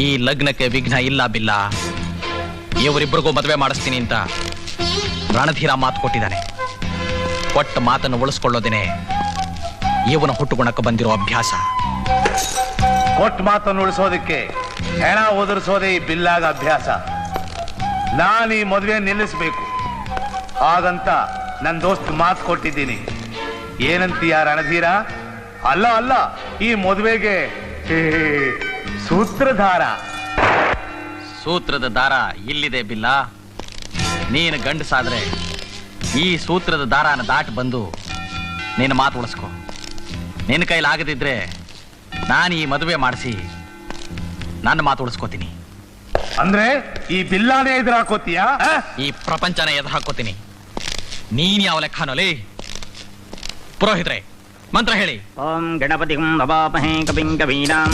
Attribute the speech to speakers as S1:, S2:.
S1: ಈ ಲಗ್ನಕ್ಕೆ ವಿಘ್ನ ಇಲ್ಲ ಬಿಲ್ಲ. ಇವರಿಬ್ಬರಿಗೂ ಮದುವೆ ಮಾಡಿಸ್ತೀನಿ ಅಂತ ರಣಧೀರ ಮಾತು ಕೊಟ್ಟಿದ್ದಾನೆ. ಕೊಟ್ಟ ಮಾತನ್ನು ಉಳಿಸ್ಕೊಳ್ಳೋದೇನೆ ಇವನ ಹುಟ್ಟುಗುಣಕ್ಕೆ ಬಂದಿರೋ ಅಭ್ಯಾಸ.
S2: ಕೊಟ್ಟ ಮಾತನ್ನು ಉಳಿಸೋದಕ್ಕೆ ಹೆಣ ಒದರಿಸೋದೇ ಈ ಬಿಲ್ಲಾಗ ಅಭ್ಯಾಸ. ನಾನು ಈ ಮದುವೆ ನಿಲ್ಲಿಸ್ಬೇಕು, ಹಾಗಂತ ನನ್ನ ದೋಸ್ತ್ ಮಾತು ಕೊಟ್ಟಿದ್ದೀನಿ. ಏನಂತೀಯ ರಣಧೀರ? ಅಲ್ಲ ಅಲ್ಲ, ಈ ಮದುವೆಗೆ ಸೂತ್ರಧಾರ.
S1: ಸೂತ್ರದ ದಾರ ಇಲ್ಲಿದೆ ಬಿಲ್ಲ. ನೀನು ಗಂಡಸಾದ್ರೆ ಈ ಸೂತ್ರದ ದಾರಾನ ದಾಟಿ ಬಂದು ನಿನ್ನ ಮಾತು ಉಳಿಸ್ಕೊ. ನಿನ್ನ ಕೈಲಾಗದಿದ್ರೆ ನಾನು ಈ ಮದುವೆ ಮಾಡಿಸಿ ನನ್ನ ಮಾತು ಉಳಿಸ್ಕೋತೀನಿ.
S2: ಅಂದ್ರೆ ಈ ಬಿಲ್ಲಾನೇ ಎದುರು ಹಾಕೋತೀಯ?
S1: ಈ ಪ್ರಪಂಚನ ಎದುರು ಹಾಕೋತೀನಿ. ನೀನ್ ಯಾವ ಲೆಕ್ಕನೋಲಿ? ಪುರೋಹಿತ್ರೆ, ಮಂತ್ರ ಹೇಳಿ.
S3: ಓಂ ಗಣಪತಿ ಭವಾಮಹೇ ಕವಿಂ ಕವೀನಾಂ